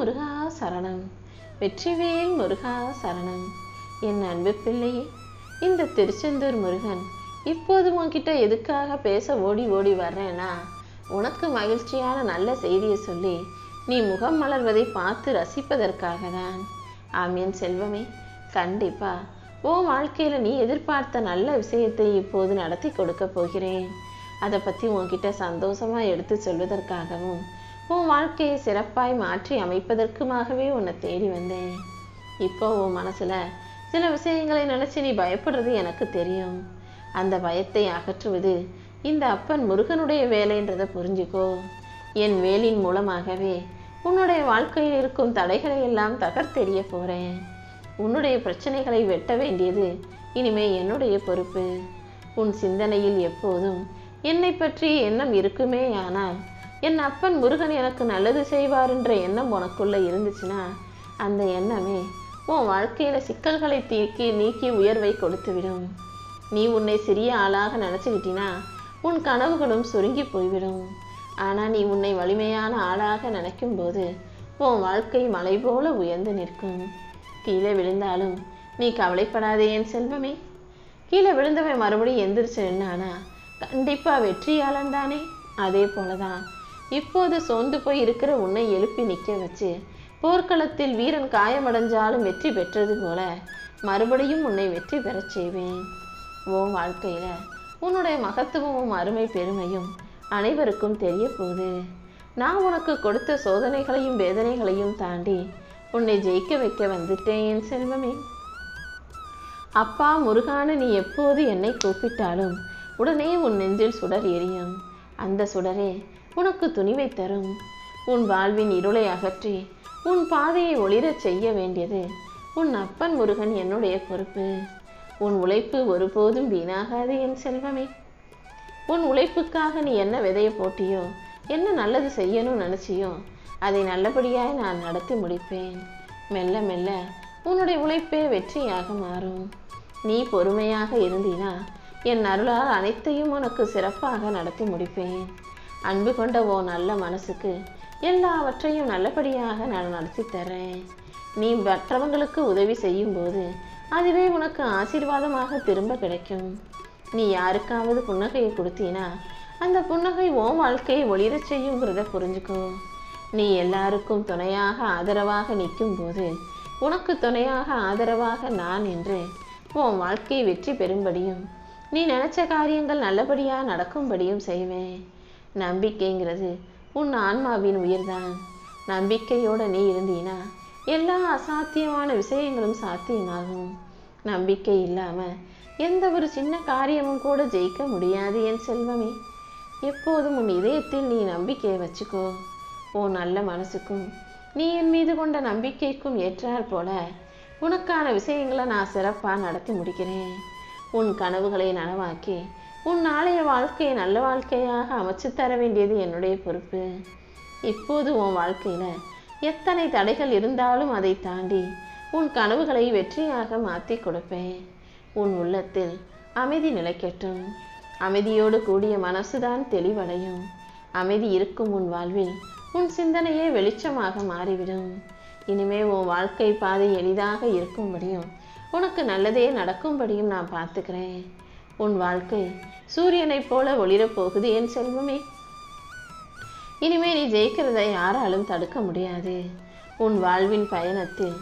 முருகா சரணம். வெற்றிவேல் முருகா சரணம். என் அன்பு பிள்ளையே, இந்த திருச்செந்தூர் முருகன் இப்போது உன்கிட்ட எதுக்காக பேச ஓடி ஓடி வர்றேன்னா, உனக்கு மகிழ்ச்சியான நல்ல செய்தியை சொல்லி நீ முகம் மலர்வதை பார்த்து ரசிப்பதற்காக தான். ஆமீன் செல்வமே, கண்டிப்பா உன் வாழ்க்கையில நீ எதிர்பார்த்த நல்ல விஷயத்தை இப்போது நடத்தி கொடுக்க போகிறேன். அதை பத்தி உன்கிட்ட சந்தோஷமா எடுத்து சொல்வதற்காகவும் உன் வாழ்க்கையை சிறப்பாய் மாற்றி அமைப்பதற்குமாகவே உன்னை தேடி வந்தேன். இப்போ உன் மனசுல சில விஷயங்களை நினைச்சு நீ பயப்படுறது எனக்கு தெரியும். அந்த பயத்தை அகற்றுவது இந்த அப்பன் முருகனுடைய வேலைன்றதை புரிஞ்சுக்கோ. என் வேலின் மூலமாகவே உன்னுடைய வாழ்க்கையில் இருக்கும் தடைகளை எல்லாம் தகர்த்தெறிய போறேன். உன்னுடைய பிரச்சனைகளை வெட்ட வேண்டியது இனிமே என்னுடைய பொறுப்பு. உன் சிந்தனையில் எப்போதும் என்னை பற்றி எண்ணம் இருக்குமே, ஆனால் என் அப்பன் முருகன் எனக்கு நல்லது செய்வார் என்ற எண்ணம் உனக்குள்ள இருந்துச்சுன்னா அந்த எண்ணமே உன் வாழ்க்கையில சிக்கல்களை நீக்கி உயர்வை கொடுத்துவிடும். நீ உன்னை சிறிய ஆளாக நினைச்சுக்கிட்டினா உன் கனவுகளும் சுருங்கி போய்விடும். ஆனா நீ உன்னை வலிமையான ஆளாக நினைக்கும் போது உன் வாழ்க்கை மலை போல உயர்ந்து நிற்கும். கீழே விழுந்தாலும் நீ கவலைப்படாதே என் செல்வமே. கீழே விழுந்தவன் மறுபடியும் எந்திரிச்சு நின்னானா கண்டிப்பா வெற்றியாளன் தானே. அதே போலதான் இப்போது சோர்ந்து போய் இருக்கிற உன்னை எழுப்பி நிற்க வச்சு போர்க்களத்தில் வீரன் காயமடைஞ்சாலும் வெற்றி பெற்றது போல மறுபடியும் உன்னை வெற்றி பெறச் செய்வேன். உன் வாழ்க்கையில உன்னுடைய மகத்துவமும் அருமை பெருமையும் அனைவருக்கும் தெரிய போகுது. நான் உனக்கு கொடுத்த சோதனைகளையும் வேதனைகளையும் தாண்டி உன்னை ஜெயிக்க வைக்க வந்துட்டேன் என் செல்வமே. அப்பா முருகான்னு நீ எப்போது என்னை கூப்பிட்டாலும் உடனே உன் நெஞ்சில் சுடர் எரியும். அந்த சுடரே உனக்கு துணிவை தரும். உன் வாழ்வின் இருளை அகற்றி உன் பாதையை ஒளிரச் செய்ய வேண்டியது உன் அப்பன் முருகன் என்னுடைய பொறுப்பு. உன் உழைப்பு ஒருபோதும் வீணாகாது என் செல்வமே. உன் உழைப்புக்காக நீ என்ன விதைய போட்டியோ, என்ன நல்லது செய்யணும்னு நினைச்சியோ அதை நல்லபடியாய் நான் நடத்தி முடிப்பேன். மெல்ல மெல்ல உன்னுடைய உழைப்பே வெற்றியாக மாறும். நீ பொறுமையாக இருந்தீனா என் அருளால் அனைத்தையும் உனக்கு சிறப்பாக நடத்தி முடிப்பேன். அன்பு கொண்ட ஓ நல்ல மனசுக்கு எல்லாவற்றையும் நல்லபடியாக நான் நடத்தி தர்றேன். நீ மற்றவங்களுக்கு உதவி செய்யும் போது அதுவே உனக்கு ஆசீர்வாதமாக திரும்ப கிடைக்கும். நீ யாருக்காவது புன்னகையை கொடுத்தீனா அந்த புன்னகை உன் வாழ்க்கையை ஒளிரச் செய்யுங்கிறத புரிஞ்சுக்கோ. நீ எல்லாருக்கும் துணையாக ஆதரவாக நிற்கும் போது உனக்கு துணையாக ஆதரவாக நான் என்று உன் வாழ்க்கையை வெற்றி பெறும்படியும் நீ நினைச்ச காரியங்கள் நல்லபடியாக நடக்கும்படியும் செய்வேன். நம்பிக்கைங்கிறது உன் ஆன்மாவின் உயிர்தான். நம்பிக்கையோட நீ இருந்தீனா எல்லா அசாத்தியமான விஷயங்களும் சாத்தியமாகும். நம்பிக்கை இல்லாம எந்த ஒரு சின்ன காரியமும் கூட ஜெயிக்க முடியாது என் செல்வமே. எப்போதும் உன் இதயத்தில் நீ நம்பிக்கையை வச்சுக்கோ. உன் நல்ல மனசுக்கும் நீ என் மீது கொண்ட நம்பிக்கைக்கும் ஏற்றாற் போல உனக்கான விஷயங்களை நான் சிறப்பாக நடத்தி முடிக்கிறேன். உன் கனவுகளை நனவாக்கி உன் நாளைய வாழ்க்கையை நல்ல வாழ்க்கையாக அமைச்சு தர வேண்டியது என்னுடைய பொறுப்பு. இப்போது உன் வாழ்க்கையில எத்தனை தடைகள் இருந்தாலும் அதை தாண்டி உன் கனவுகளை வெற்றியாக மாற்றி கொடுப்பேன். உன் உள்ளத்தில் அமைதி நிலைக்கட்டும். அமைதியோடு கூடிய மனசுதான் தெளிவடையும். அமைதி இருக்கும் உன் வாழ்வில் உன் சிந்தனையே வெளிச்சமாக மாறிவிடும். இனிமே உன் வாழ்க்கை பாதை எளிதாக இருக்கும்படியும் உனக்கு நல்லதே நடக்கும்படியும் நான் பார்த்துக்கிறேன். உன் வாழ்க்கை சூரியனைப் போல ஒளிரப் போகுது என் செல்வமே. இனிமே நீ ஜெயிக்கிறதை யாராலும் தடுக்க முடியாது. உன் வாழ்வின் பயணத்தில்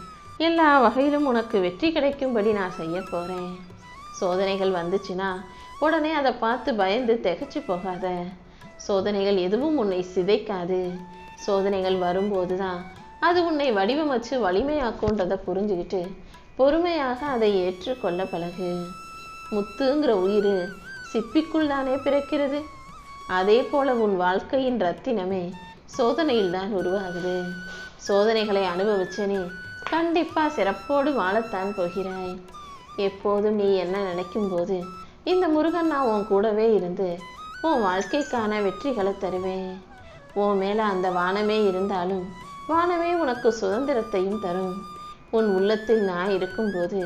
எல்லா வகையிலும் உனக்கு வெற்றி கிடைக்கும்படி நான் செய்ய போறேன். சோதனைகள் வந்துச்சுன்னா உடனே அதை பார்த்து பயந்து திகைச்சு போகாத. சோதனைகள் எதுவும் உன்னை சிதைக்காது. சோதனைகள் வரும்போது தான் அது உன்னை வடிவமைச்சு வலிமையாக்குன்றதை புரிஞ்சுக்கிட்டு பொறுமையாக அதை ஏற்றுக்கொள்ள பழகு. முத்துங்கிற உயிர் சிப்பிக்குள் தானே பிறக்கிறது. அதே போல உன் வாழ்க்கையின் ரத்தினமே சோதனையில் தான் உருவாகுது. சோதனைகளை அனுபவிச்ச நீ கண்டிப்பா சிறப்போடு வாழத்தான் போகிறாய். எப்போதும் நீ என்ன நினைக்கும் போது இந்த முருகன் நான் உன் கூடவே இருந்து உன் வாழ்க்கைக்கான வெற்றிகளை தருவேன். உன் மேல அந்த வானமே இருந்தாலும் வானமே உனக்கு சுதந்திரத்தையும் தரும். உன் உள்ளத்தில் நான் இருக்கும்போது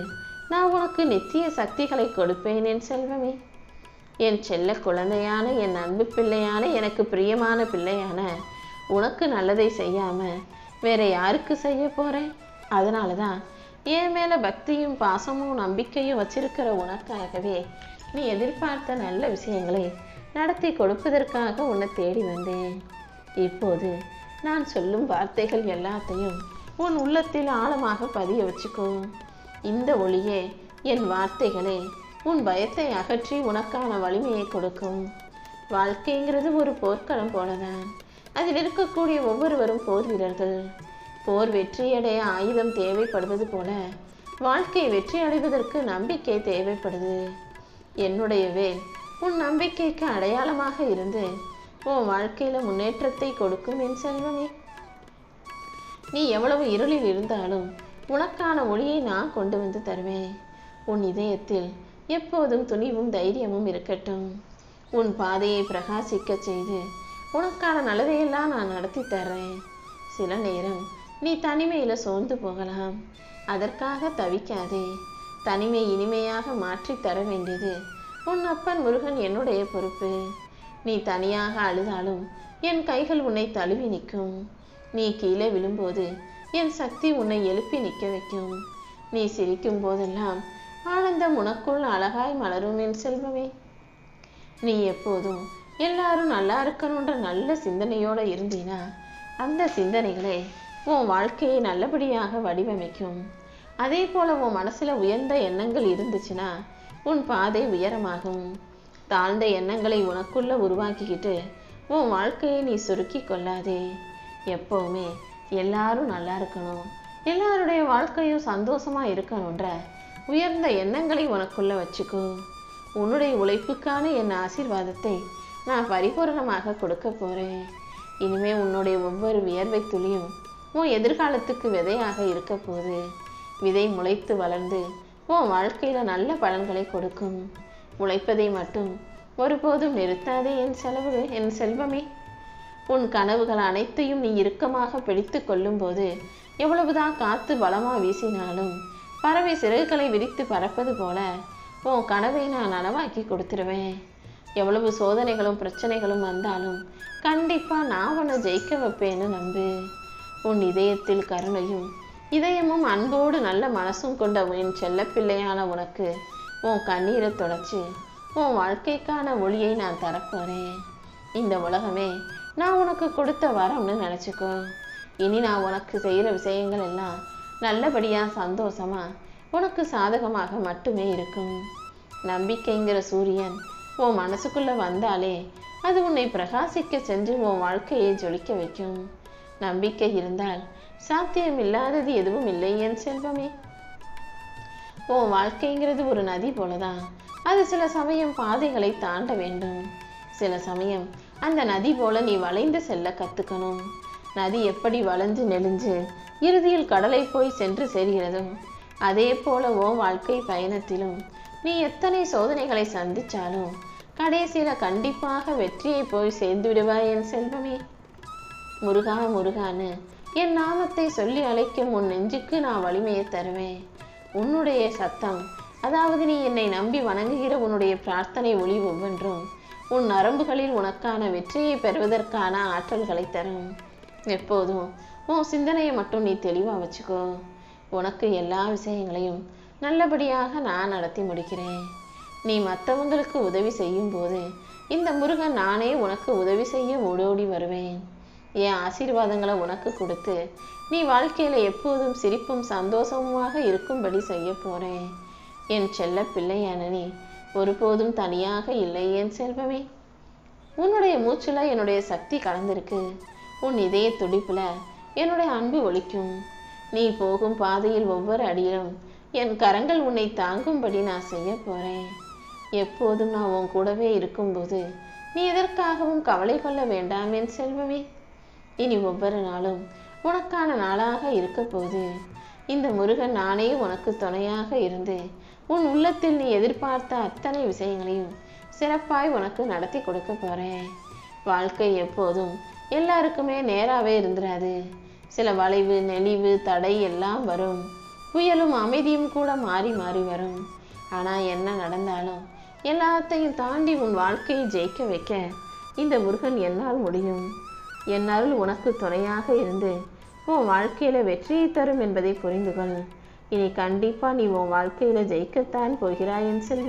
நான் உனக்கு நித்திய சக்திகளை கொடுப்பேன் என் செல்வமே. என் செல்ல குழந்தையான என் அன்பு பிள்ளையான எனக்கு பிரியமான பிள்ளையான உனக்கு நல்லதை செய்யாம வேற யாருக்கு செய்ய போறேன்? அதனால தான் என் மேல பக்தியும் பாசமும் நம்பிக்கையும் வச்சிருக்கிற உனக்காகவே நீ எதிர்பார்த்த நல்ல விஷயங்களை நடத்தி கொடுப்பதற்காக உன்னை தேடி வந்தேன். இப்போது நான் சொல்லும் வார்த்தைகள் எல்லாத்தையும் உன் உள்ளத்தில் ஆழமாக பதிய வச்சுக்கோ. இந்த ஒளியே என் வார்த்தைகளே உன் பயத்தை அகற்றி உனக்கான வலிமையை கொடுக்கும். வாழ்க்கைங்கிறது ஒரு போர்க்களம் போலதான். அதில் இருக்கக்கூடிய ஒவ்வொருவரும் போர் வீரர்கள். போர் வெற்றியடைய ஆயுதம் தேவைப்படுவது போல வாழ்க்கை வெற்றி அடைவதற்கு நம்பிக்கை தேவைப்படுது. என்னுடைய வேல் உன் நம்பிக்கைக்கு அடையாளமாக இருந்து உன் வாழ்க்கையில முன்னேற்றத்தை கொடுக்கும் என் செல்வமே. நீ எவ்வளவு இருளில் இருந்தாலும் உனக்கான ஒளியை நான் கொண்டு வந்து தருவேன். உன் இதயத்தில் எப்போதும் துணிவும் தைரியமும் இருக்கட்டும். உன் பாதையை பிரகாசிக்க செய்து உனக்கான நல்லதையெல்லாம் நான் நடத்தி தர்றேன். சில நேரம் நீ தனிமையில சோர்ந்து போகலாம். அதற்காக தவிக்காதே. தனிமை இனிமையாக மாற்றி தர வேண்டியது உன் அப்பன் முருகன் என்னுடைய பொறுப்பு. நீ தனியாக அழுதாலும் என் கைகள் உன்னை தழுவி நிற்கும். நீ கீழே விழும்போது என் சக்தி உன்னை எழுப்பி நிற்க வைக்கும். நீ சிரிக்கும் போதெல்லாம் ஆனந்தம் உனக்குள் அழகாய் மலரும் என் செல்வமே. நீ எப்போதும் எல்லாரும் நல்லா இருக்கணுன்ற நல்ல சிந்தனையோட இருந்தீனா அந்த சிந்தனைகளே உன் வாழ்க்கையை நல்லபடியாக வடிவமைக்கும். அதே போல உன் மனசுல உயர்ந்த எண்ணங்கள் இருந்துச்சுன்னா உன் பாதை உயரமாகும். தாழ்ந்த எண்ணங்களை உனக்குள்ள உருவாக்கிக்கிட்டு உன் வாழ்க்கையை நீ சுருக்கி கொள்ளாதே. எப்பவுமே எல்லாரும் நல்லா இருக்கணும், எல்லாருடைய வாழ்க்கையும் சந்தோஷமா இருக்கணுன்ற உயர்ந்த எண்ணங்களை உனக்குள்ள வச்சுக்கோ. உன்னுடைய உழைப்புக்கான என் ஆசீர்வாதத்தை நான் பரிபூரணமாக கொடுக்க போறேன். இனிமே உன்னுடைய ஒவ்வொரு வியர்வை துளியும் உன் எதிர்காலத்துக்கு விதையாக இருக்க போகுது. விதை முளைத்து வளர்ந்து உன் வாழ்க்கையில நல்ல பலன்களை கொடுக்கும். உழைப்பதை மட்டும் ஒருபோதும் நிறுத்தாதே என் செல்வமே. உன் கனவுகள் அனைத்தையும் நீ இறுக்கமாக பிடித்து கொள்ளும் போது எவ்வளவுதான் காத்து பலமா வீசினாலும் பறவை சிறகுகளை விரித்து பறப்பது போல உன் கனவை நான் நனவாக்கி கொடுத்துருவேன். எவ்வளவு சோதனைகளும் பிரச்சனைகளும் வந்தாலும் கண்டிப்பா நான் உன்னை ஜெயிக்க வைப்பேன்னு நம்பு. உன் இதயத்தில் கருணையும் இதயமும் அன்போடு நல்ல மனசும் கொண்ட என் செல்ல பிள்ளையான உனக்கு உன் கண்ணீரை தொடச்சி உன் வாழ்க்கைக்கான ஒளியை நான் தரப்போறேன். இந்த உலகமே நான் உனக்கு கொடுத்த வரம்னு நினச்சிக்கோ. இனி நான் உனக்கு செய்கிற விஷயங்கள் எல்லாம் நல்லபடியா சந்தோஷமா உனக்கு சாதகமாக மட்டுமே இருக்கும். நம்பிக்கைங்கிற சூரியன் உன் மனசுக்குள்ள வந்தாலே அது உன்னை பிரகாசிக்க சென்று உன் வாழ்க்கையை ஜொலிக்க வைக்கும். நம்பிக்கை இருந்தால் சாத்தியம் இல்லாதது எதுவும் இல்லை என் செல்வமே. உன் வாழ்க்கைங்கிறது ஒரு நதி போலதான். அது சில சமயம் பாதைகளை தாண்ட வேண்டும். சில சமயம் அந்த நதி போல நீ வளைந்து செல்ல கத்துக்கணும். நதி எப்படி வளைஞ்சு நெளிஞ்சு இறுதியில் கடலை போய் சென்று சேர்கிறதோ அதே போல உன் வாழ்க்கை பயணத்திலும் நீ எத்தனை சோதனைகளை சந்திச்சாலும் கடைசியில கண்டிப்பாக வெற்றியை போய் சேர்ந்து விடுவாய் என் செல்வமே. முருகா முருகான்னு என் நாமத்தை சொல்லி அழைக்கும் உன் நெஞ்சுக்கு நான் வலிமையை தருவேன். உன்னுடைய சத்தம், அதாவது நீ என்னை நம்பி வணங்குகிற உன்னுடைய பிரார்த்தனை ஒளி ஒவ்வொன்றும் உன் நரம்புகளில் உனக்கான வெற்றியை பெறுவதற்கான ஆற்றல்களை தரும். எப்போதும் உன் சிந்தனையை மட்டும் நீ தெளிவா வச்சுக்கோ. உனக்கு எல்லா விஷயங்களையும் நல்லபடியாக நான் நடத்தி முடிக்கிறேன். நீ மற்றவங்களுக்கு உதவி செய்யும் போது இந்த முருகன் நானே உனக்கு உதவி செய்ய ஓடோடி வருவேன். என் ஆசீர்வாதங்களை உனக்கு கொடுத்து நீ வாழ்க்கையில எப்போதும் சிரிப்பும் சந்தோஷமுமாக இருக்கும்படி செய்ய போறேன். என் செல்ல பிள்ளையான நீ ஒருபோதும் தனியாக இல்லை என் செல்வமே. உன்னுடைய மூச்சுல என்னுடைய சக்தி கலந்திருக்கு. உன் இதய துடிப்புல என்னுடைய அன்பு ஒலிக்கும். நீ போகும் பாதையில் ஒவ்வொரு அடியிலும் என் கரங்கள் உன்னை தாங்கும்படி நான் செய்ய போறேன். எப்போதும் நான் உன் கூடவே இருக்கும்போது நீ எதற்காகவும் கவலை கொள்ள வேண்டாம் என் செல்வமே. இனி ஒவ்வொரு நாளும் உனக்கான நாளாக இருக்க போது இந்த முருகன் நானே உனக்கு துணையாக இருந்து உன் உள்ளத்தில் நீ எதிர்பார்த்த அத்தனை விஷயங்களையும் சிறப்பாய் உனக்கு நடத்தி கொடுக்க போறேன். வாழ்க்கை எப்போதும் எல்லாருக்குமே நேராவே இருந்துராது. சில வளைவு நெளிவு தடை எல்லாம் வரும். புயலும் அமைதியும் கூட மாறி மாறி வரும். ஆனா என்ன நடந்தாலும் எல்லாத்தையும் தாண்டி உன் வாழ்க்கையை ஜெயிக்க வைக்க இந்த முருகன் என்னால் முடியும். என் அருள் உனக்கு துணையாக இருந்து உன் வாழ்க்கையில வெற்றியை தரும் என்பதை புரிந்து கொள். இனி கண்டிப்பா நீ உன் வாழ்க்கையில ஜெயிக்கத்தான் போகிறாய் என் செல்வி.